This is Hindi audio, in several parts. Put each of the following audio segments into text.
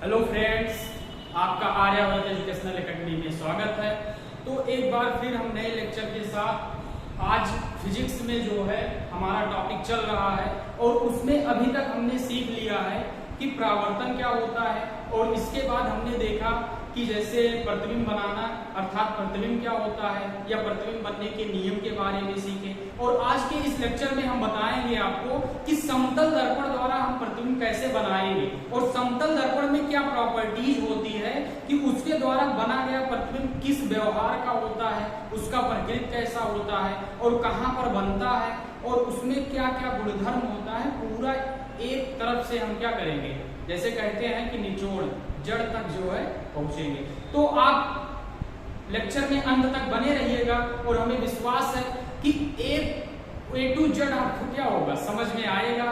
हेलो फ्रेंड्स, आपका आर्यवर्त एजुकेशनल एकेडमी में स्वागत है। तो एक बार फिर हम नए लेक्चर के साथ आज फिजिक्स में जो है हमारा टॉपिक चल रहा है और उसमें अभी तक हमने सीख लिया है कि परावर्तन क्या होता है और इसके बाद हमने देखा कि जैसे प्रतिबिंब बनाना अर्थात प्रतिबिंब क्या होता है या प्रतिबिंब बनने के नियम के बारे में सीखे। और आज के इस लेक्चर में हम बताएंगे आपको कि समतल दर्पण द्वारा हम प्रतिबिंब कैसे बनाएंगे और समतल दर्पण में क्या प्रॉपर्टीज होती है कि उसके द्वारा बना गया प्रतिबिंब किस व्यवहार का होता है, उसका प्रकृति कैसा होता है और कहाँ पर बनता है और उसमें क्या क्या गुणधर्म होता है। पूरा एक तरफ से हम क्या करेंगे, जैसे कहते हैं कि निचोड़ जड़ तक जो है पहुंचेंगे। तो आप लेक्चर में अंत तक बने रहिएगा और हमें विश्वास है कि ए टू जेड आपको क्या होगा समझ में आएगा।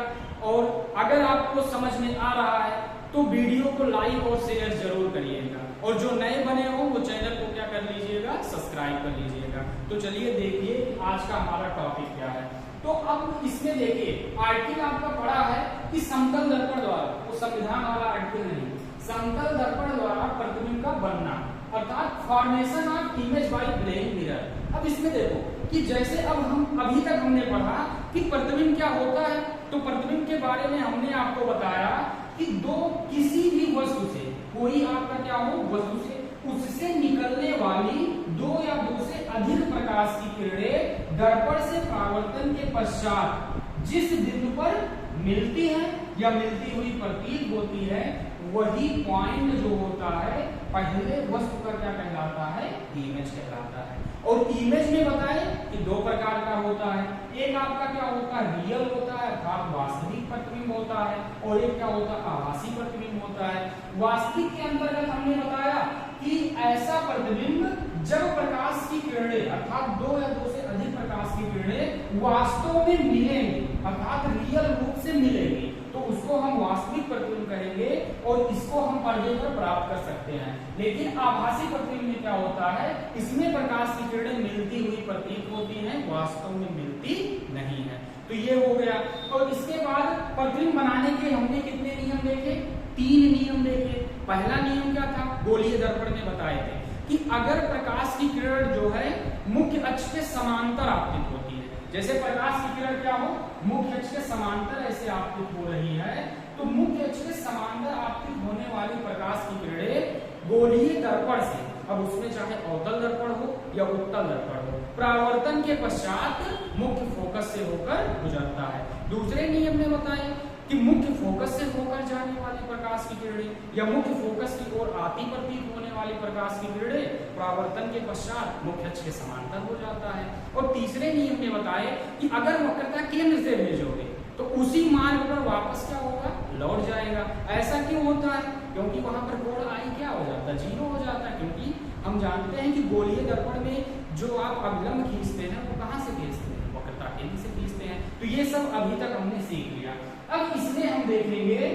और अगर आपको समझ में आ रहा है तो वीडियो को लाइक और शेयर जरूर करिएगा और जो नए बने हो वो चैनल को क्या कर लीजिएगा, सब्सक्राइब कर लीजिएगा। तो चलिए देखिए आज का हमारा टॉपिक क्या है। तो अब इसमें देखिए आर्टिकल आपका पढ़ा है कि समतल दर्पण द्वारा, वो संविधान वाला आर्टिकल नहीं, समतल दर्पण द्वारा प्रतिबिंब का बनना अर्थात formation of image by playing mirror. अब इसमें देखो कि जैसे अब हम अभी तक हमने पढ़ा कि प्रतिबिंब क्या होता है, तो प्रतिबिंब के बारे में हमने आपको बताया कि दो किसी भी वस्तु से, कोई आपका क्या हो वस्तु से, उससे निकलने वाली दो या दो से अधिक प्रकाश की किरणें दर्पण से परावर्तन के पश्चात जिस बिंदु पर मिलती है या मिलती हुई प्रतीत होती है वही पॉइंट जो होता है पहले वस्तु का क्या कहलाता है, इमेज कहलाता है। और इमेज में बताए कि दो प्रकार का होता है, एक आपका क्या होता है रियल होता है अर्थात वास्तविक प्रतिबिंब होता है और एक क्या होता है आभासी प्रतिबिंब होता है। वास्तविक के अंतर्गत हमने बताया कि ऐसा प्रतिबिंब जब प्रकाश की किरणें अर्थात दो या दो से अधिक प्रकाश की किरणें वास्तव में मिलेंगी अर्थात रियल रूप से मिलेंगी तो उसको हम वास्तविक प्रतिबिंब कहेंगे और इसको हम पर्दे पर प्राप्त कर सकते हैं। लेकिन आभासी प्रतिबिंब में क्या होता है, इसमें प्रकाश की किरणें मिलती हुई प्रतीत होती हैं, वास्तव में मिलती नहीं है। तो ये हो गया। और इसके बाद प्रतिबिंब बनाने के हमने कितने नियम देखे, 3 नियम देखे। पहला नियम क्या था, गोलीय दर्पण में बताए थे कि अगर प्रकाश की किरण जो है मुख्य अक्ष के समांतर आपतित होती है, जैसे प्रकाश की किरण क्या हो मुख्य अक्ष के समांतर ऐसे आपतित हो रही है, तो मुख्य अक्ष के समांतर आपतित होने वाली प्रकाश की किरणें गोलीय दर्पण से, अब उसमें चाहे अवतल दर्पण हो या उत्तल दर्पण हो, परावर्तन के पश्चात मुख्य फोकस से होकर गुजरता है। दूसरे नियम में बताएं कि मुख्य फोकस से होकर जाने वाली प्रकाश की किरणें या मुख्य फोकस की ओर आती प्रतीत होने वाली प्रकाश की किरणें परावर्तन के पश्चात मुख्य अक्ष के समांतर हो जाता है। और तीसरे नियम में बताए कि अगर वक्रता केंद्र से भेजोगे तो उसी मार्ग पर वापस क्या होगा, लौट जाएगा। ऐसा क्यों होता है, क्योंकि वहां पर कोण आई क्या हो जाता है, 0 हो जाता है। क्योंकि हम जानते हैं कि गोलीय दर्पण में जो आप अभिलंब खींचते हैं वो कहां से खींचते हैं, वक्रता केंद्र से खींचते हैं। तो ये सब अभी तक हमने सीख लिया। अब इसमें हम देखेंगे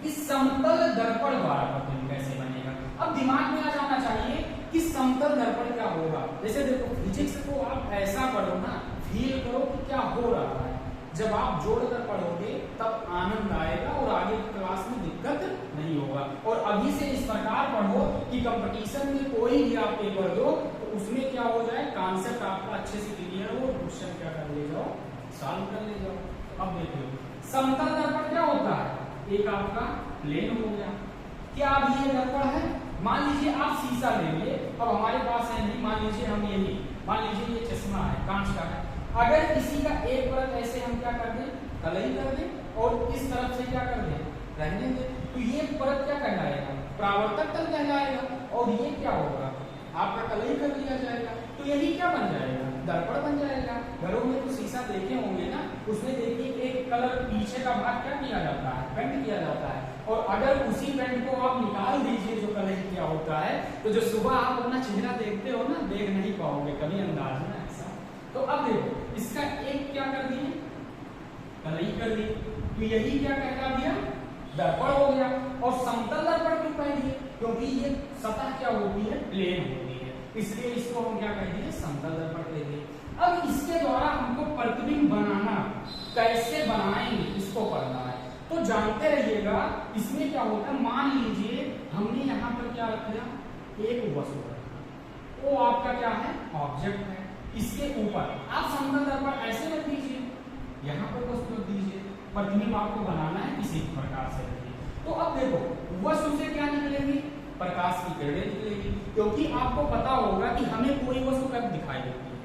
कि समतल दर्पण द्वारा प्रतिबिंब कैसे बनेगा। अब दिमाग में आ जाना चाहिए कि समतल दर्पण क्या होगा। जैसे देखो फिजिक्स को आप ऐसा पढ़ो ना, फील करो कि क्या हो रहा है। जब आप जोड़कर पढ़ोगे तब आनंद आएगा और आगे की क्लास में दिक्कत नहीं होगा। और अभी से इस प्रकार पढ़ो कि कंपटीशन में कोई भी आप पेपर दो तो उसमें क्या हो जाए, कॉन्सेप्ट आपका अच्छे से क्लियर हो, क्वेश्चन क्या कर ले जाओ, सॉल्व कर ले जाओ। अब देखिए समतल दर्पण क्या होता है, एक आपका प्लेन हो गया। क्या अब ये दर्पण है, मान लीजिए आप शीशा ले लिए, अब हमारे पास है नहीं, मान लीजिए हम यही, मान लीजिए ये चश्मा है कांच का है, अगर इसी का एक परत ऐसे हम क्या कर दें, तलई कर दें और इस तरफ से क्या कर दें, रहने दें, तो ये परत क्या कहलाएगा, परावर्तक तल कहलाएगा। और ये क्या होगा, आपका तलई कर दिया जाएगा, तो यही क्या बन जाएगा, दर्पण बन जाएगा। घरों में तो शीशा देखे होंगे ना, उसमें देखिए एक कलर पीछे का भाग क्या किया जाता है, पेंट किया जाता है। और अगर उसी पेंट को आप निकाल दीजिए जो कलर किया होता है, तो जो सुबह आप अपना चेहरा देखते हो ना, देख नहीं पाओगे कभी अंदाज में ऐसा। तो अब देखो इसका एक क्या कर दिए, कलई कर दी, तो यही क्या कहला दिया, दर्पण हो गया। और समतल दर्पण क्यों कह दिए, क्योंकि ये सतह क्या होती है, प्लेन होती है, इसलिए इसको हम क्या कह दिए, समतल दर्पण कह दिए। अब इसके द्वारा हमको प्रतिबिंब बनाना कैसे बनाएंगे इसको पढ़ना है। तो जानते रहिएगा इसमें क्या होता है। मान लीजिए हमने यहाँ पर क्या रख दिया, एक वस्तु रखा, वो आपका क्या है, ऑब्जेक्ट है। इसके ऊपर आप समतल दर्पण ऐसे रख दीजिए, यहाँ पर वस्तु रख दीजिए, प्रतिबिंब आपको बनाना है किसी प्रकार से रखिए। तो अब देखो वस्तु से क्या निकलेगी, प्रकाश की किरणें निकलेगी, क्योंकि आपको पता होगा कि हमें कोई वस्तु कब दिखाई देती है,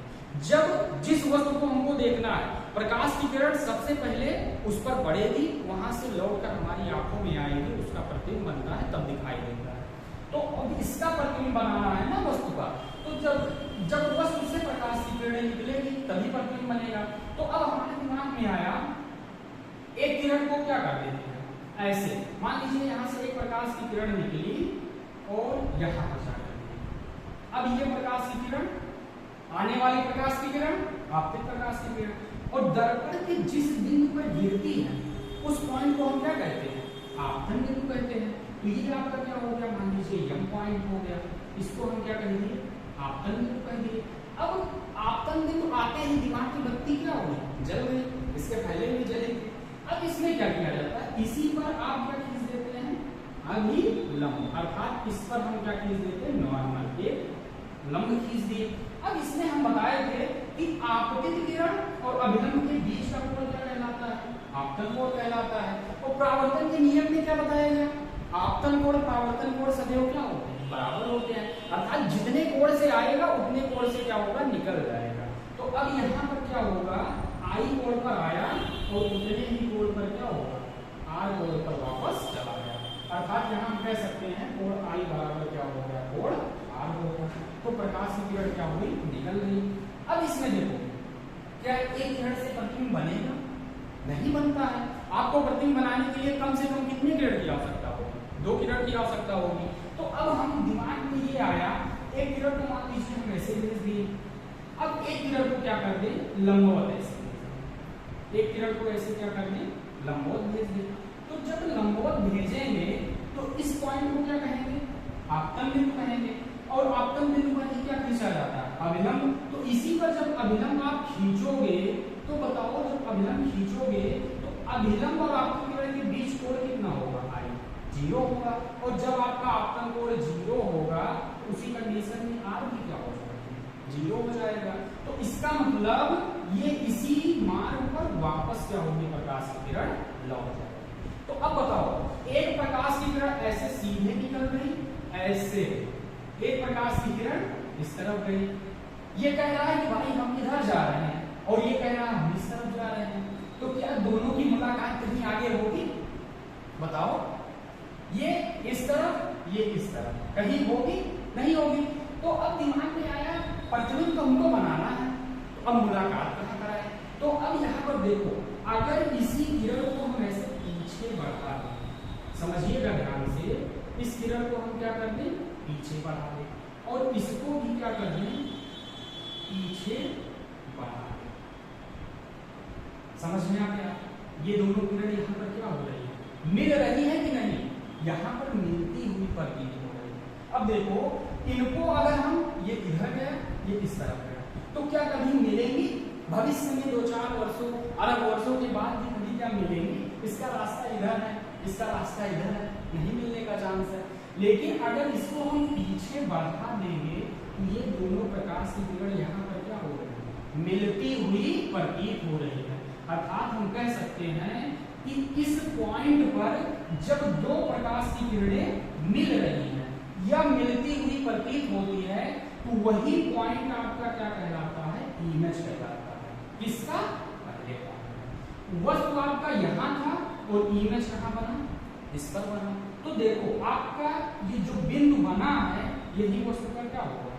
जब जिस वस्तु को हमको देखना है प्रकाश की किरण सबसे पहले उस पर पड़ेगी, वहां से लौटकर हमारी आंखों में आएगी, उसका प्रतिबिंब बनता है तब दिखाई देता है। तो अब इसका प्रतिबिंब बनाना है ना वस्तु का, तो जब वस्तु से प्रकाश की किरणें निकलेगी तभी प्रतिबिंब बनेगा। तो अब हमारे दिमाग में आया एक किरण को क्या कर देते हैं ऐसे, मान लीजिए यहाँ से एक प्रकाश की किरण निकली और यहाँ पर जा रही है। अब ये प्रकाश की किरण, आने वाली प्रकाश की किरण, आपतित प्रकाश की किरण, और दर्पण के जिस बिंदु पर गिरती है उस पॉइंट को हम क्या कहते हैं, आपतन बिंदु कहते हैं। तो ये आपका क्या हो गया, मान लीजिए यम पॉइंट हो गया, इसको हम क्या कहेंगे, आपतन बिंदु कहेंगे। अब आपतन बिंदु आते ही दिमाग की बत्ती क्या होगी, जल गई, इसके पहले भी जलेगी। अब इसमें क्या किया जाता है, इसी पर आप क्या खींच देते हैं, अभिलंब, अर्थात इस पर हम क्या खींच देते हैं, नॉर्मल एक लंब खींच दिए। अब इसमें हम बताए थे कि आपतित किरण और अभिलंब के बीच का कोण क्या कहलाता है, आपतन कोण कहलाता है। और परावर्तन के नियम में क्या बताया गया, आपतन कोण परावर्तन कोण सदैव क्या होते हैं, बराबर होते हैं, अर्थात जितने कोण से आएगा उतने कोण से क्या होगा, निकल जाएगा। तो अब यहाँ पर क्या होगा, आई कोण पर आया और उतने ही कोण पर क्या होगा, आर कोण पर वापस चला गया, अर्थात यहाँ हम कह सकते हैं कोण आई बराबर क्या हो गया, कोण आर होगा। तो प्रकाश की किरण क्या हुई, निकल गई। अब इसमें देखो क्या एक किरण से प्रतिबिंब बनेगा, नहीं बनता है। आपको प्रतिबिंब बनाने के लिए कम से कम कितनी किरण की आवश्यकता होगी, 2 किरण की आवश्यकता होगी। तो अब हम दिमाग में ये आया, एक किरण को मान लीजिए हम ऐसे भेज दिए, अब एक किरण को क्या कर दे, लंबवत ऐसे, एक किरण को ऐसे क्या कर दे, लंबवत भेज दे। तो जब लंबवत भेजेंगे तो इस पॉइंट को क्या कहेंगे, आपतन बिंदु कहेंगे, और आपतन बिंदु पर ही क्या खींचा जाता है, अभिलंब। तो इसी पर जब अभिलंब आप खींचोगे तो बताओ, जब अभिलंब खींचोगे तो अभिलंब और आपतन किरण के बीच कोण कितना होगा, आई 0 होगा। और जब आपका आपतन कोण 0 होगा उसी कंडीशन में आर भी क्या हो जाएगा, 0 हो जाएगा। तो इसका मतलब ये इसी मार्ग पर वापस क्या होगी, प्रकाश की किरण लौट जाएगी। तो अब बताओ एक प्रकाश की किरण ऐसे सीधे निकल गई, ऐसे एक प्रकाश की किरण इस तरफ गई, ये कह रहा है कि भाई हम इधर जा रहे हैं और ये कह रहा है हम इस तरफ जा रहे हैं। तो क्या दोनों की मुलाकात कहीं आगे होगी, बताओ, ये इस तरफ ये इस तरफ कहीं होगी, नहीं होगी। तो अब दिमाग में आया प्रतिबिंब तो हमको बनाना है, तो अब मुलाकात कहाँ कराए। तो अब यहाँ पर देखो, अगर इसी किरण को हम ऐसे पीछे बढ़ा दें, समझिएगा ध्यान से, इस किरण को हम क्या कर दें, पीछे बढ़ा दें, और इसको भी क्या कर दें, पीछे बढ़ा दें। समझ में आ गया, ये दोनों किरण यहाँ पर क्या हो रही है, मिल रही है कि नहीं, यहाँ पर मिलती हुई प्रतीत हो रही है। अब देखो इनको अगर हम, ये इधर गया ये इस तरफ गया, तो क्या कभी मिलेंगी, भविष्य में 2-4 वर्षों अरब वर्षों के बाद भी कभी क्या मिलेंगी, इसका रास्ता इधर है, इसका रास्ता इधर है, नहीं मिलने का चांस है। लेकिन अगर इसको हम पीछे बढ़ा देंगे तो ये दोनों प्रकाश की किरण यहाँ पर क्या हो रही है, मिलती हुई प्रतीत हो रही है। अर्थात हम कह सकते हैं कि इस पॉइंट पर जब 2 प्रकाश की किरणें मिल रही हैं या मिलती हुई प्रतीत होती है तो वही पॉइंट आपका क्या कहलाता है, इमेज कहलाता है। किसका, पहले का वस्तु आपका यहाँ था और इमेज कहाँ बना, इस पर बना। तो देखो आपका ये जो बिंदु बना है यही वस्तु का क्या होगा,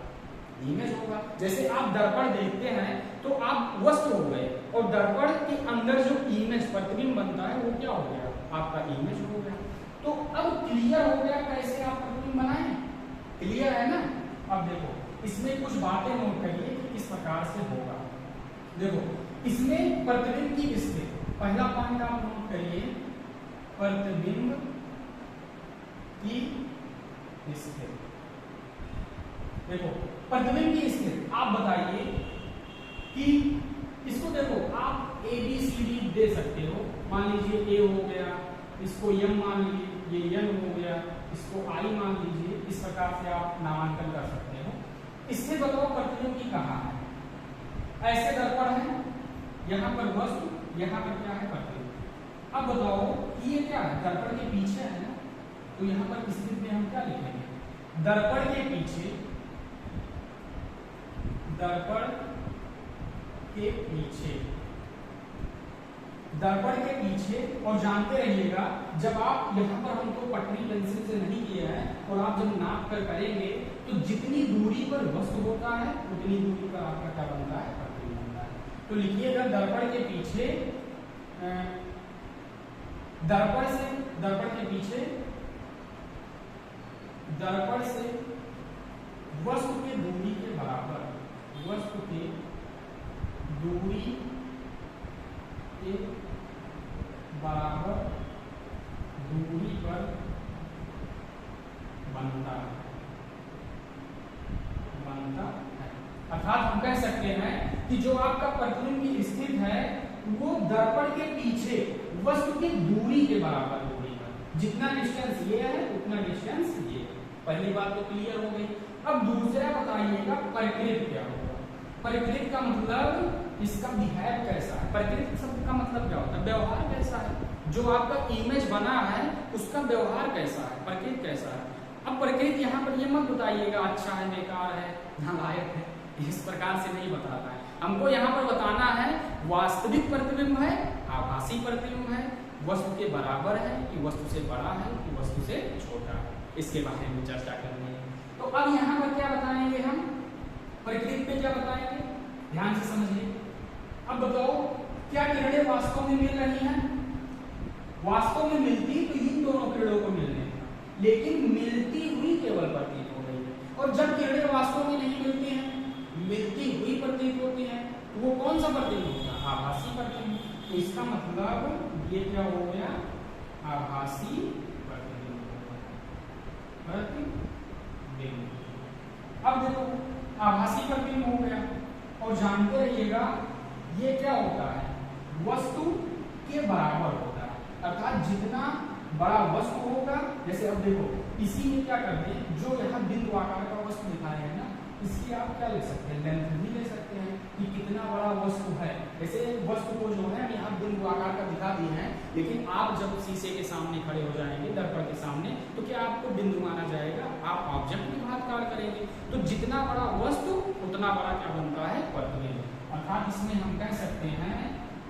इमेज होगा। जैसे आप दर्पण देखते हैं तो आप वस्तु हो गए, और दर्पण के अंदर जो इमेज प्रतिबिंब बनता है वो क्या हो गया, आपका इमेज हो गया। तो अब क्लियर हो गया कैसे आप प्रतिबिंब बनाए, क्लियर है ना। अब देखो इसमें कुछ बातें नोट करिए कि किस प्रकार से होगा। देखो इसमें प्रतिबिंब की स्थिति, पहला पॉइंट आप नोट करिए, प्रतिबिंब की स्थिति। देखो प्रतिबिंब की स्थिति आप बताइए कि इसको देखो आप ABCD दे सकते हो, मान लीजिए A हो गया, इसको यम मान लीजिए, ये यन हो गया, इसको आई मान लीजिए। इस प्रकार से आप नामांकन कर सकते हो। इससे बताओ प्रतिबिंब कहाँ है। ऐसे दर्पण है, यहाँ पर वस्तु, यहाँ पर क्या है प्रतिबिंब। अब बताओ कि ये क्या है, दर्पण के पीछे है ना, तो यहाँ पर इस स्थिति में हम क्या लिखेंगे, दर्पण के पीछे, दर्पण के पीछे, दर्पण के पीछे। और जानते रहिएगा जब आप यहाँ पर हमको पटरी पेंसिल से नहीं किया है और आप जब नाप कर करेंगे तो जितनी दूरी पर वस्तु होता है उतनी दूरी पर आपका क्या बनता है, प्रतिबिंब बनता है। तो लिखिएगा दर्पण के पीछे, दर्पण से, दर्पण के पीछे, दर्पण से वस्तु के दूरी के बराबर, वस्तु के दूरी के बराबर दूरी पर बनता है। अर्थात हम कह सकते हैं कि जो आपका प्रतिबिंब स्थित है वो दर्पण के पीछे वस्तु की दूरी के बराबर दूरी पर, जितना डिस्टेंस ये है उतना डिस्टेंस ये। पहली बात तो क्लियर हो गई। अब दूसरा बताइएगा परिकृत क्या होगा। परिकृत का मतलब इसका बिहेव कैसा है। परिकृत शब्द का मतलब क्या होता है, व्यवहार कैसा है। जो आपका इमेज बना है उसका व्यवहार कैसा है, प्रकृति कैसा है। अब प्रकृति यहाँ पर ये मत बताइएगा अच्छा है, बेकार है, नालायक है, इस प्रकार से नहीं बताना है। हमको यहाँ पर बताना है वास्तविक प्रतिबिंब है, आभासी प्रतिबिंब है, वस्तु के बराबर है कि वस्तु से बड़ा है कि वस्तु से छोटा है, इसके बारे में चर्चा करनी है। तो अब यहाँ पर क्या बताएंगे हम, प्रकृति पे क्या बताएंगे, ध्यान से समझिए। अब बताओ क्या किरणें वास्तव में मिल रही हैं। वास्तव में मिलती तो इन दोनों किरणों को मिलने, लेकिन मिलती हुई केवल प्रतीत हो रही है। और जब किरणें वास्तव में नहीं मिलती हैं, मिलती हुई प्रतीत होती हैं, तो वो कौन सा प्रतिबिंब होगा, आभासी प्रतिबिंब। तो इसका मतलब ये क्या हो गया, आभासी प्रतिबिंब। अब देखो आभासी प्रतिबिंब हो गया। और जानते रहिएगा ये क्या होता है, वस्तु के बराबर होता है। अर्थात जितना बड़ा वस्तु होगा, जैसे अब देखो इसी में क्या करते हैं, जो यहाँ बिंदु आकार का वस्तु दिखाए है ना, इसकी आप क्या ले सकते हैं, लेंथ भी ले सकते हैं कि कितना बड़ा वस्तु है। जैसे वस्तु को जो है यहाँ बिंदु आकार का दिखा दिए हैं, लेकिन आप जब शीशे के सामने खड़े हो जाएंगे, दर्पण के सामने, तो क्या आपको बिंदु माना जाएगा, आप ऑब्जेक्ट की बात कार्य करेंगे। तो जितना बड़ा वस्तु उतना बड़ा क्या बनता है, प्रतिबिंब। अर्थात इसमें हम कह सकते हैं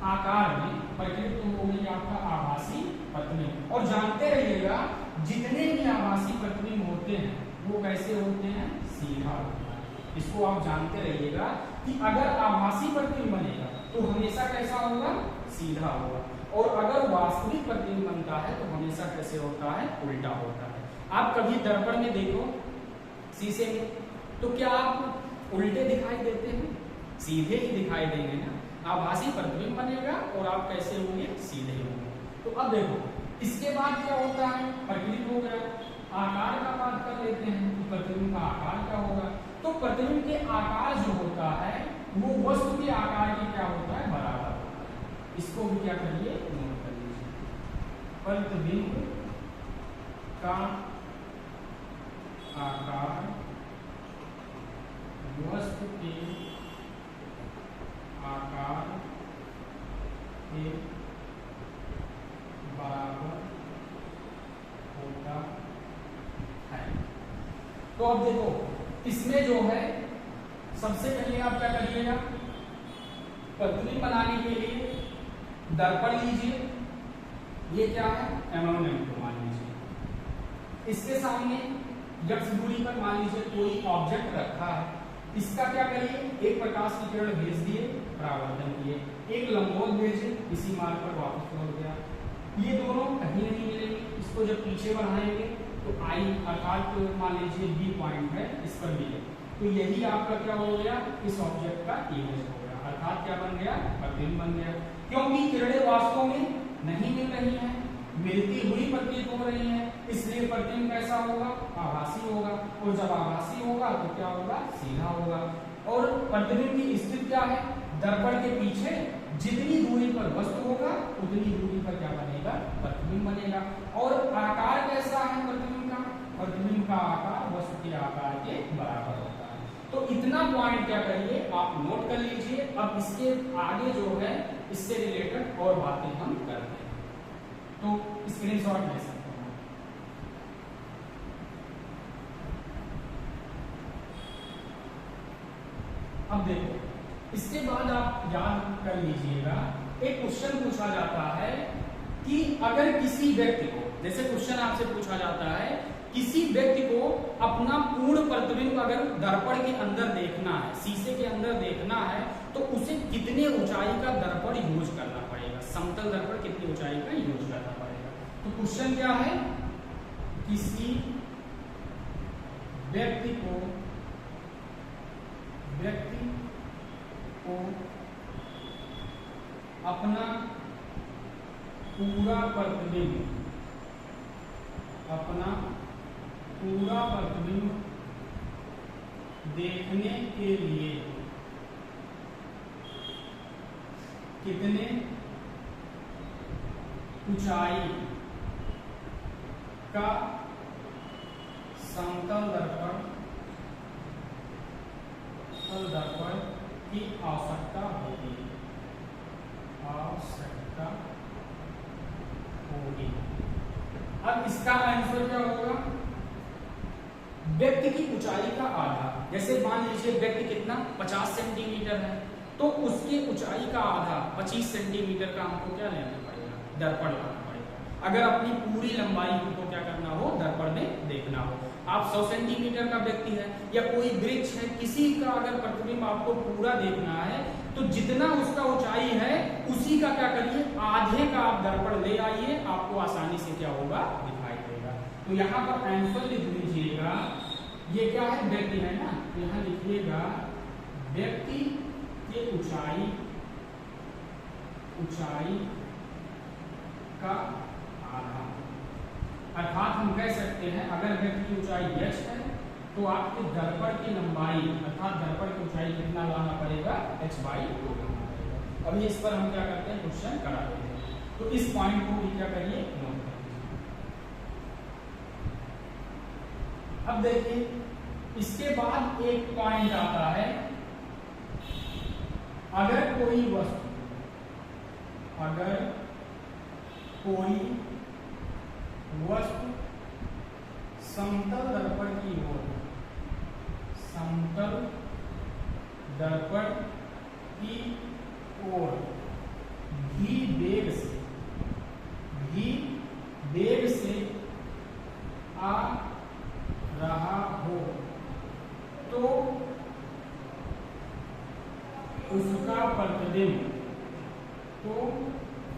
आकार में प्रकृति हो गई आपका आभासी प्रतिबिंब। और जानते रहिएगा जितने भी आभासी प्रतिबिंब होते हैं वो कैसे होते हैं, सीधा होता है। इसको आप जानते रहिएगा कि अगर आभासी प्रतिबिंब बनेगा तो हमेशा कैसा होगा, सीधा होगा। और अगर वास्तविक प्रतिबिंब बनता है तो हमेशा कैसे होता है, उल्टा होता है। आप कभी दर्पण में देखो, शीशे में, तो क्या आप उल्टे दिखाई देते हैं, सीधे ही दिखाई देंगे ना। आभासी प्रतिबिंब बनेगा और आप कैसे होंगे, सीधे होंगे। तो अब देखो इसके बाद क्या होता है, प्रकृति हो गया। आकार का बात कर लेते हैं कि प्रतिबिंब का आकार क्या होगा। तो प्रतिबिंब के आकार जो होता है वो वस्तु के आकार के क्या होता है, बराबर होता है। इसको भी क्या करिए, नोट कर लीजिए। प्रतिबिंब का आकार वस्तु के आकार के बराबर होता है। तो अब देखो इसमें जो है सबसे पहले आप क्या करिएगा, प्रतिबिंब बनाने के लिए दर्पण लीजिए, ये क्या है, M1M2 मान लीजिए। इसके सामने x दूरी पर मान लीजिए कोई ऑब्जेक्ट रखा है, इसका क्या करिए, एक प्रकाश की किरण भेज दिए, परावर्तन किए, एक लंबवत भेजे, इसी मार्ग पर वापस लौट गया। ये दोनों कहीं नहीं मिलेंगे। इसको जब पीछे बढ़ाएंगे तो आई अर्थात मान लीजिए बी पॉइंट है, इस पर मिले, तो यही आपका क्या हो गया, इस ऑब्जेक्ट का इमेज हो गया। अर्थात क्या बन गया, प्रतिबिंब बन गया। क्योंकि किरणें वास्तव में नहीं मिल रही हैं, मिलती हुई प्रतीत हो रही हैं, इसलिए प्रतिबिंब कैसा होगा, आभासी होगा। और जब आभासी होगा तो क्या होगा, सीधा होगा। और प्रतिबिंब की स्थिति क्या है, दर्पण के पीछे जितनी दूरी पर वस्तु होगा उतनी दूरी पर क्या बनेगा, प्रतिबिंब बनेगा। और आकार कैसा है प्रतिबिंब का, प्रतिबिंब का आकार वस्तु के आकार के बराबर होता है। तो इतना पॉइंट क्या करिए आप नोट कर लीजिए। अब इसके आगे जो है इससे रिलेटेड और बातें हम करते हैं, तो स्क्रीनशॉट ले सकते हैं। अब देखो इसके बाद आप याद कर लीजिएगा, एक क्वेश्चन पूछा जाता है कि अगर किसी व्यक्ति को, जैसे क्वेश्चन आपसे पूछा जाता है किसी व्यक्ति को अपना पूर्ण प्रतिबिंब अगर दर्पण के अंदर देखना है, शीशे के अंदर देखना है, तो उसे कितने ऊंचाई का दर्पण यूज करना पड़ेगा, समतल दर्पण कितनी ऊंचाई का यूज करना पड़ेगा। तो क्वेश्चन क्या है, किसी व्यक्ति को अपना पूरा प्रतिबिंब देखने के लिए कितने ऊंचाई का समतल दर्पण की आवश्यकता होगी, अब इसका आंसर क्या होगा, व्यक्ति की ऊंचाई का आधा। जैसे मान लीजिए व्यक्ति कितना 50 सेंटीमीटर है, तो उसकी ऊंचाई का आधा 25 सेंटीमीटर का हमको क्या लेना पड़ेगा, दर्पण लाना पड़ेगा। अगर अपनी पूरी लंबाई हमको क्या करना हो, दर्पण में देखना हो। आप 100 सेंटीमीटर का व्यक्ति है या कोई वृक्ष है, किसी का अगर प्रतिबिंब आपको पूरा देखना है, तो जितना उसका ऊंचाई है उसी का क्या करिए, आधे का आप दर्पण ले आइए, आपको आसानी से क्या होगा, दिखाई देगा। तो यहाँ पर आंसर लिख लीजिएगा, ये क्या है, व्यक्ति है ना, यहाँ लिखिएगा व्यक्ति के ऊंचाई का आधा। अर्थात हम कह सकते हैं अगर व्यक्ति की ऊंचाई h है तो आपके दर्पण की लंबाई अर्थात दर्पण की ऊंचाई कितना लाना पड़ेगा, h/2 लाना पड़ेगा। अभी इस पर हम क्या करते हैं, क्वेश्चन करा देते हैं। तो इस पॉइंट को भी क्या करिए, नोट कर लीजिए। अब देखिए इसके बाद एक पॉइंट आता है, अगर कोई वस्तु समतल दर्पण की ओर भी वेग से आ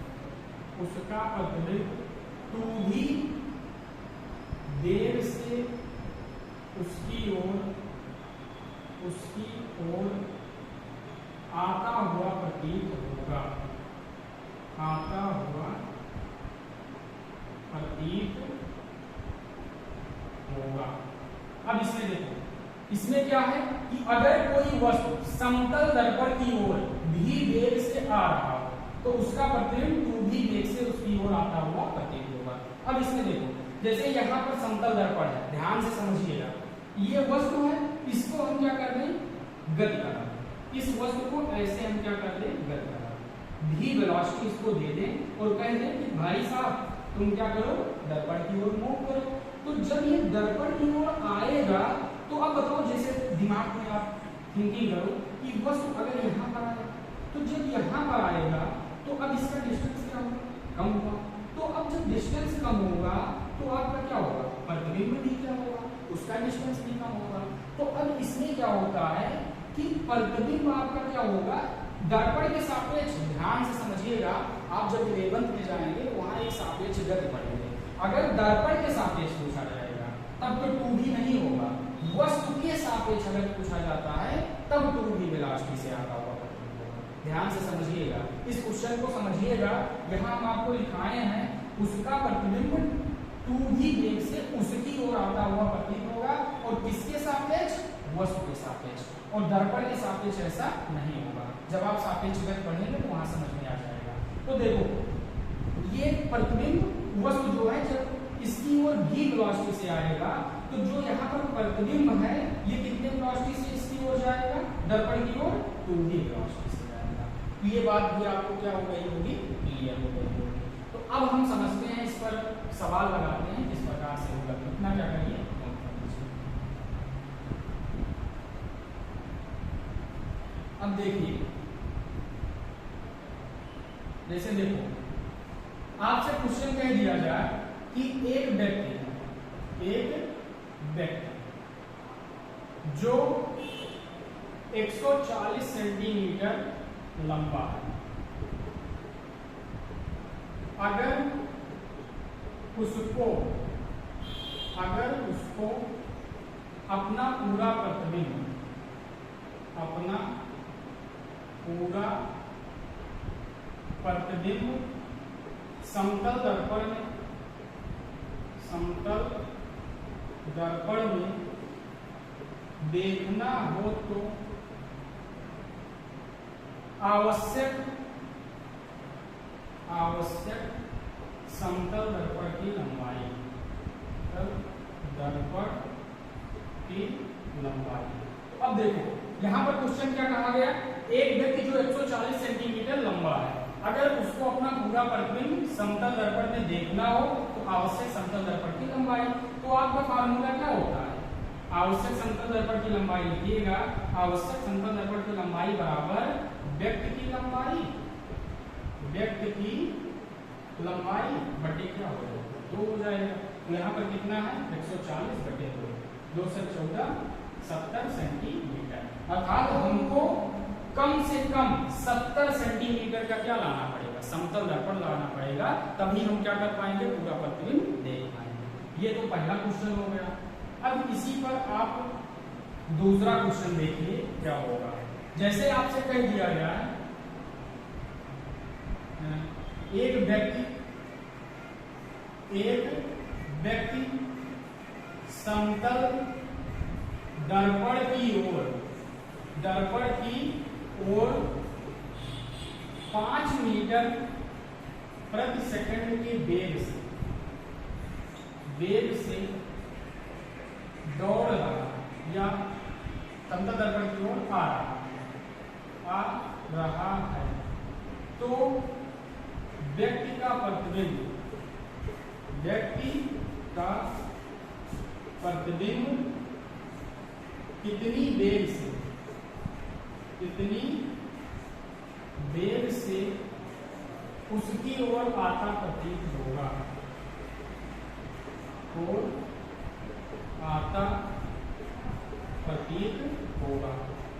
रहा हो, तो उसका प्रतिबिंब 2v वेग से उसकी ओर आता हुआ प्रतीत होगा। अब इसमें देखो, इसमें क्या है कि अगर कोई वस्तु समतल दर्पण की ओर भी वेग से आ रहा हो, तो उसका प्रतिबिंब 2v वेग से उसकी ओर आता हुआ प्रतीत होगा। अब इसमें देखो, जैसे यहाँ पर समतल दर्पण है, ध्यान से समझिएगा, ये वस्तु है, इसको हम क्या कर रहे हैं, गति कर रहे हैं। इस वस्तु को ऐसे हम क्या कर रहे हैं, गति कर रहे हैं। भी वेलोसिटी इसको दे दें और कह दें कि भाई साहब तुम क्या करो, दर्पण की ओर मूव करो। तो जब ये दर्पण की ओर आएगा, तो अब बताओ, जैसे दिमाग में आप थिंकिंग करो कि वस्तु अगर यहाँ पर आए, तो जब यहाँ पर आएगा तो अब इसका डिस्टेंस क्या होगा, कम होगा। तो अब जब डिस्टेंस कम होगा तो आपका क्या होगा, प्रतिबिंब भी क्या होगा, उसका डिस्टेंस भी कम होगा। तो अब इसमें क्या होता है कि प्रतिबिंब आपका क्या होगा, दर्पण के सापेक्ष। ध्यान से समझिएगा, आप जब 11th में जाएंगे वहां एक सापेक्ष गति पढ़ेंगे। अगर दर्पण के सापेक्ष पूछा जाएगा तब तो 2v नहीं होगा, वस्तु के सापेक्ष अगर पूछा जाता है तब 2v वेलोसिटी से आता हुआ प्रतिबिंब होगा। ध्यान से समझिएगा, इस क्वेश्चन को समझिएगा। यहाँ हम आपको लिखाए हैं उसका प्रतिबिंब 2v वेग से उसकी ओर आता हुआ प्रतीत होगा, और किसके सापेक्ष, वस्तु के सापेक्ष। और दर्पण के सापेक्ष ऐसा नहीं होगा। जब आप सापेक्ष गति पढ़ेंगे तो वहां समझ में आ जाएगा। तो देखो ये प्रतिबिंब वस्तु जो है जब इसकी ओर भी वेलोसिटी से आएगा तो जो यहाँ पर प्रतिबिंब है ये कितने वेलोसिटी से इसकी ओर जाएगा, दर्पण की ओर, तो भी वेलोसिटी से जाएगा। तो ये बात भी आपको क्या हो गई होगी, क्लियर हो गई होगी। तो अब हम समझते हैं, इस पर सवाल लगाते हैं किस प्रकार से होगा। इतना क्या करिए, अब देखिए, जैसे देखो आपसे क्वेश्चन कह दिया जाए कि एक व्यक्ति जो 140 सेंटीमीटर लंबा है, अगर उसको अपना पूरा प्रतिबिंब समतल दर्पण में देखना हो तो आवश्यक समतल दर्पण की लंबाई, तो अब देखो यहाँ पर क्वेश्चन क्या कहा गया, एक व्यक्ति जो 140 सेंटीमीटर लंबा है, अगर उसको अपना पूरा प्रतिबिंब समतल दर्पण में देखना हो तो आवश्यक समतल दर्पण की लंबाई। तो आपका फार्मूला क्या होता है, आवश्यक समतल दर्पण की लंबाई लिखिएगा, आवश्यक समतल दर्पण की लंबाई बराबर व्यक्ति की लंबाई बटे क्या हो जाएगा, 2 हो जाएगा। तो यहाँ पर कितना है, 140 बटे 2 से 14 70 सेंटीमीटर, अर्थात हमको कम से कम 70 सेंटीमीटर का क्या लाना पड़ेगा, समतल दर्पण लाना पड़ेगा, तभी हम क्या कर पाएंगे, पूरा प्रतिबिंब देख पाएंगे। ये तो पहला क्वेश्चन हो गया। अब इसी पर आप दूसरा क्वेश्चन देखिए क्या होगा। जैसे आपसे कह दिया गया है एक व्यक्ति समतल दर्पण की ओर 5 मीटर प्रति सेकंड के वेग से दौड़ रहा है या समतल दर्पण की ओर आ रहा है, तो व्यक्ति का प्रतिबिंब कितनी वेग से उसकी ओर आता प्रतीत होगा,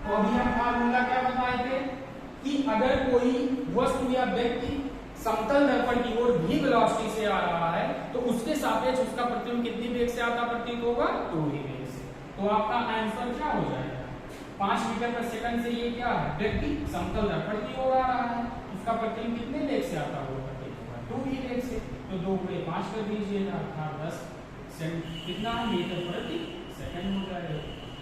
तो अभी हम फार्मूला क्या बताए थे कि अगर कोई वस्तु या व्यक्ति समतल दर्पण की ओर भी वेलोसिटी से आ रहा है तो उसके सापेक्ष उसका प्रतिबिंब कितनी वेग से आता प्रतीत होगा, 2 ही वेग से। तो आपका आंसर क्या हो जाएगा, 5 मीटर प्रति सेकंड से ये क्या है, व्यक्ति समतल दर्पण की ओर आ रहा है, उसका प्रतिबिंब कितने वेग से आता हुआ प्रतीत होगा, 2 ही वेग से। तो 2 × 5 कर दीजिएगा, अर्थात 10 कितना मीटर प्रति सेकंड हो जाएगा।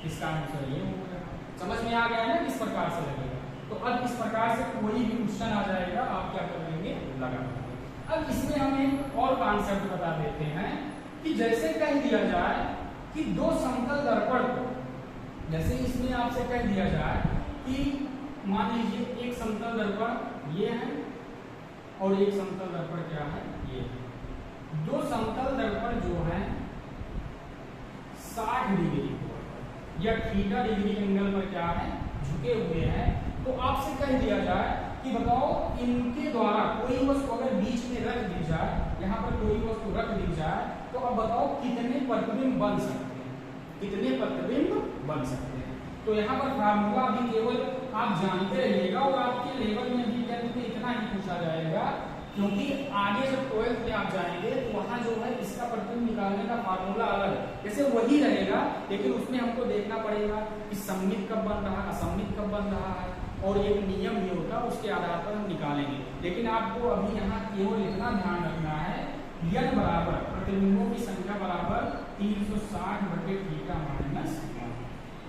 इसका आंसर ये होगा। समझ में आ गया है ना किस प्रकार से लगेगा। तो अब इस प्रकार से कोई भी क्वेश्चन आ जाएगा, आप क्या कर लेंगे, लगा लेंगे। अब इसमें हम एक और कॉन्सेप्ट बता देते हैं कि जैसे कह दिया जाए कि 2 समतल दर्पण को, जैसे इसमें आपसे कह दिया जाए कि मान लीजिए एक समतल दर्पण ये है और एक समतल दर्पण क्या है, ये है। 2 समतल दर्पण जो है 60 डिग्री या थीटा डिग्री एंगल पर क्या है, झुके हुए हैं। तो आपसे कह दिया जाए कि बताओ इनके द्वारा कोई वस्तु अगर बीच में रख दी जाए, यहाँ पर कोई वस्तु रख दी जाए, तो अब बताओ कितने प्रतिबिंब बन सकते हैं, तो यहाँ पर फार्मूला भी केवल आप जानते रहिएगा और आपके लेवल में भी टेंथ में इतना ही पूछा जाएगा, क्योंकि आगे जब 12th में आप जाएंगे तो वहाँ जो है इसका प्रतिबिंब निकालने का फार्मूला अलग है, जैसे वही रहेगा, लेकिन उसमें हमको देखना पड़ेगा कि सममित कब बन रहा है, असममित कब बन रहा है, और एक नियम भी होगा, उसके आधार पर हम निकालेंगे। लेकिन आपको अभी यहाँ केवल इतना ध्यान रखना है, n बराबर प्रतिबिंबों की संख्या बराबर 360 बटे थीटा माइनस 1।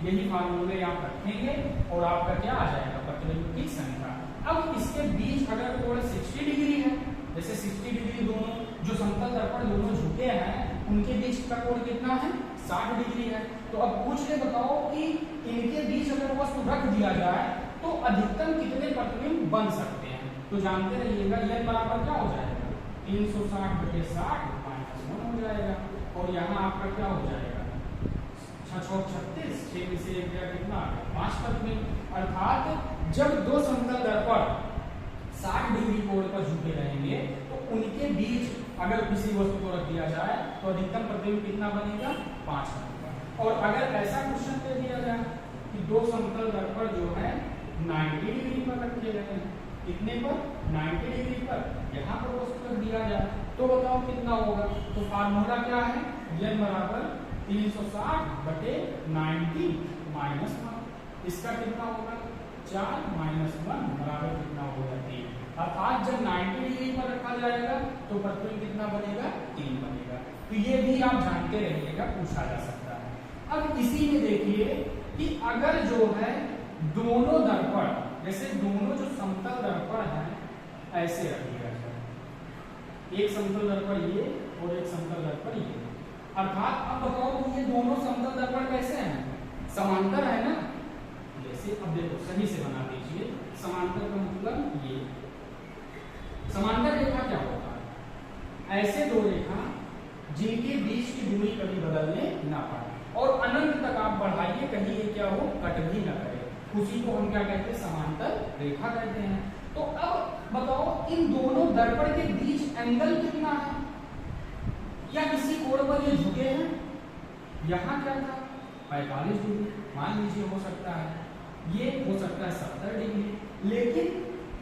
यही फार्मूले आप रखेंगे और आपका क्या आ जाएगा, प्रतिबिंब की संख्या। अब इसके बीच अगर कोण 60 डिग्री है, जैसे 60 डिग्री दोनों जो समतल दर्पण दोनों झुके हैं उनके बीच का कोण कितना है, 60 डिग्री है। तो अब पूछ ले बताओ कि इनके बीच अगर वस्तु रख दिया जाए तो अधिकतम कितने प्रतिबिंब बन सकते हैं। तो जानते रहिएगा यह बराबर क्या हो जाएगा, 360/60 -1 हो जाएगा। और यहाँ आपका क्या हो जाएगा, 6×36, 6 में से 1 गया कितना, 5 प्रतिबिंब। अर्थात जब दो समतल दर्पण 60 डिग्री कोण पर झुके रहेंगे तो उनके बीच अगर किसी वस्तु को रख दिया जाए तो अधिकतम प्रतिबिंब कितना बनेगा, 5 बनेगा। और अगर ऐसा क्वेश्चन दे दिया जाए कि दो समतल दर्पण जो है 90 डिग्री पर रखे गए हैं, कितने पर, 90 डिग्री पर, यहाँ पर वस्तु रख दिया जाए तो बताओ कितना होगा। तो फार्मूला क्या है, n बराबर 360/90 -1। इसका कितना होगा, 4 - 1 बराबर कितना होगा, 3। अर्थात जब 90 डिग्री पर रखा जाएगा तो प्रतिबिंब कितना बनेगा, 3 बनेगा। तो ये भी आप जानते रहिएगा, पूछा जा सकता है। अब इसी में देखिए कि अगर जो है दोनों दर्पण, जैसे दोनों जो समतल दर्पण है ऐसे रख दिया जाए, एक समतल दर्पण ये और एक समतल दर्पण ये, अर्थात अब बताओ ये दोनों समतल दर्पण कैसे हैं, समांतर है ना। जैसे अब देखो सही से बना दीजिए, समांतर का मतलब ये समांतर रेखा क्या होता है, ऐसे दो रेखा जिनके बीच की दूरी कभी बदलने ना पाए और अनंत तक आप बढ़ाइए कहीं ये क्या हो, कट भी ना करे, उसी को हम क्या कहते हैं, समांतर रेखा कहते हैं। तो अब बताओ इन दोनों दर्पण के बीच एंगल कितना है, क्या किसी कोण पर ये झुके हैं, यहाँ क्या था 45 डिग्री, मान लीजिए हो सकता है, ये हो सकता है 70 डिग्री। लेकिन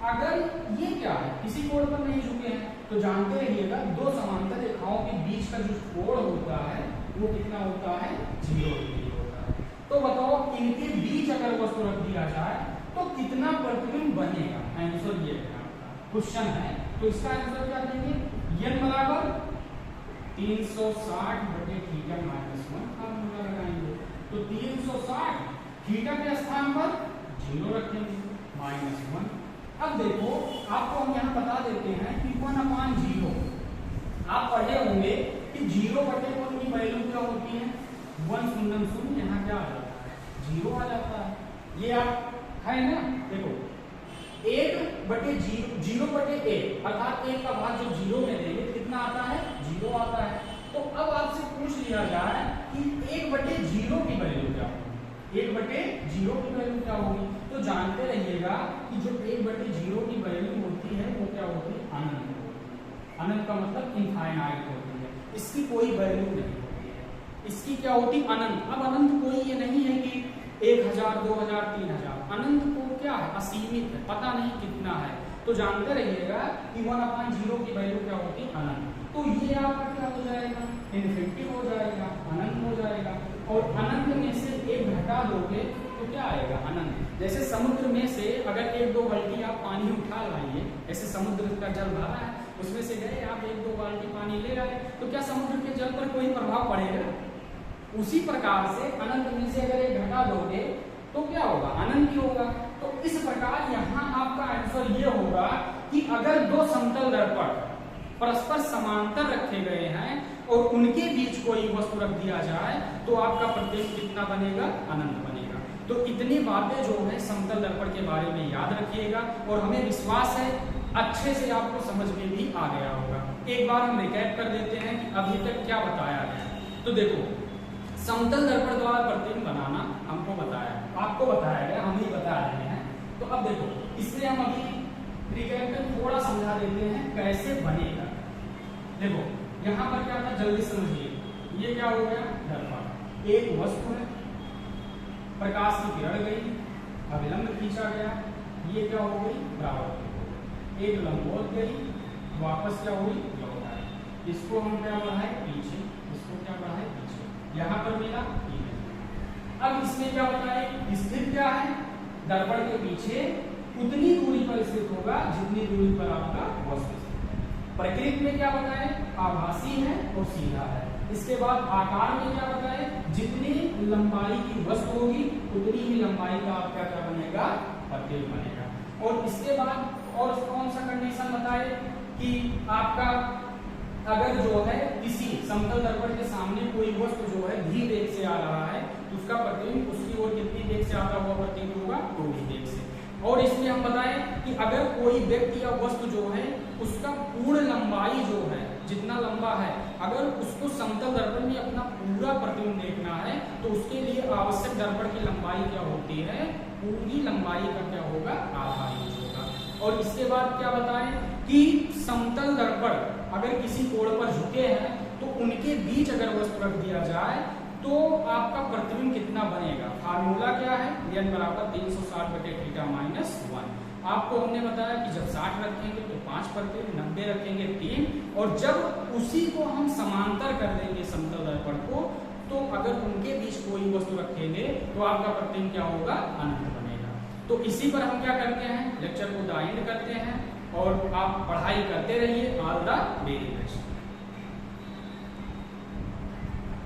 अगर ये क्या है, किसी कोण पर नहीं झुके हैं, तो जानते रहिएगा दो समांतर रेखाओं के बीच का जो कोण होता है वो कितना होता है, 0 डिग्री होता है। तो बताओ इनके बीच अगर वस्तु रख दिया जाए तो कितना प्रतिबिंब बनेगा, आंसर ये है आपका क्वेश्चन है। तो इसका आंसर क्या देंगे, n बराबर 360/θ -1 फार्मूला लगाएंगे। तो 360 थीटा के स्थान पर 0 रखेंगे, -1। अब देखो आपको हम यहाँ बता देते हैं कि 1/0 आप पढ़े होंगे कि 0/1 की वैल्यू क्या होती है, 1 शून्य शून्य, यहाँ क्या आ जाता है, 0 आ जाता है। ये आप है ना, देखो 1/0/1 अर्थात 1 का भाग जब 0 में देंगे कितना आता है, 0 आता है। तो अब आपसे पूछ लिया जाए कि 1/0 की वैल्यू क्या होगी, 1/0 की वैल्यू क्या होगी। तो जानते रहिएगा कि जो 1/0 की वैल्यू होती है वो क्या होती है, अनंत होती है। अनंत का मतलब इनफाइनाइट होती है, इसकी कोई वैल्यू नहीं होती है, इसकी क्या होती है, अनंत। अब अनंत कोई ये नहीं है कि 1000 2000 3000, अनंत को क्या है, असीमित है, पता नहीं कितना है। तो जानते रहिएगा कि 1/0 की वैल्यू क्या होती है, अनंत। तो ये आपका क्या हो जाएगा, इन्फिनिटी हो जाएगा, अनंत हो जाएगा। और अनंत में से एक घटा दोगे तो क्या आएगा, अनंत। जैसे समुद्र में से अगर 1-2 बाल्टी आप पानी उठा लाइए, ऐसे समुद्र का जल भरा है, उसमें से गए आप 1-2 बाल्टी पानी ले आए, तो क्या समुद्र के जल पर कोई प्रभाव पड़ेगा। उसी प्रकार से अनंत में से अगर एक घटा दोगे तो क्या होगा, अनंत ही होगा। तो इस प्रकार यहाँ आपका आंसर ये होगा कि अगर दो समतल दर्पण परस्पर समांतर रखे गए हैं और उनके बीच कोई वस्तु रख दिया जाए तो आपका प्रतिबिंब कितना बनेगा, अनंत बनेगा। तो इतनी बातें जो है समतल दर्पण के बारे में याद रखिएगा और हमें विश्वास है अच्छे से आपको समझ में भी आ गया होगा। एक बार हम रिकैप कर देते हैं कि अभी तक क्या बताया गया। तो देखो समतल दर्पण द्वारा प्रतिबिंब बनाना हमको बताया, आपको बताया गया, हम ही बता रहे हैं। तो अब देखो इसलिए हम अभी रिकैप में थोड़ा समझा देते हैं कैसे बनेगा। देखो यहाँ पर क्या था, जल्दी समझिए, ये क्या हो गया, दर्पण एक वस्तु है, प्रकाश की किरण गई, अभिलंब खींचा गया, ये क्या हो गई, परावर्तित, एक लंबवत गई, वापस क्या हुई, लौट आई। इसको हम क्या बढ़ाए पीछे, इसको क्या बढ़ाए पीछे, यहाँ पर मिला। अब इसमें क्या बताए, स्थित क्या है, दर्पण के पीछे उतनी दूरी पर स्थित होगा जितनी दूरी पर आपका वस्तु स्थित है। प्रकृति में क्या बताए, आभासी है और सीधा है। इसके बाद आकार में क्या बताए, जितनी लंबाई की वस्तु होगी उतनी ही लंबाई का आपका क्या बनेगा, प्रतिबिंब बनेगा। और इसके बाद और कौन सा कंडीशन बताए कि आपका अगर जो है किसी समतल दर्पण के सामने कोई वस्तु जो है भी वेग से आ रहा है तो उसका प्रतिबिंब उसकी ओर कितनी वेग से आता हुआ प्रतिबिंब होगा, 2v वेग से। और इसमें हम बताएं कि अगर कोई व्यक्ति या वस्तु जो है उसका पूर्ण लंबाई जो है जितना लंबा है, अगर उसको समतल दर्पण में अपना पूरा प्रतिबिंब देखना है तो उसके लिए आवश्यक दर्पण की लंबाई क्या होती है, पूरी लंबाई का क्या होगा, आधा इंच होगा। और इसके बाद क्या बताएं कि समतल दर्पण अगर किसी कोण पर झुके हैं तो उनके बीच अगर वस्तु रख दिया जाए तो आपका प्रतिबिंब कितना बनेगा। फार्मूला क्या है, n बराबर 360/θ-1। आपको हमने बताया कि जब 60 रखेंगे तो 5 प्रतिबिंब, 90 रखेंगे 3, और जब उसी को हम समांतर कर देंगे समतल दर्पण को तो अगर उनके बीच कोई वस्तु रखेंगे तो आपका प्रतिबिंब क्या होगा, अनंत बनेगा। तो इसी पर हम क्या करते हैं, लेक्चर को द एंड करते हैं और आप पढ़ाई करते रहिए। All the very best.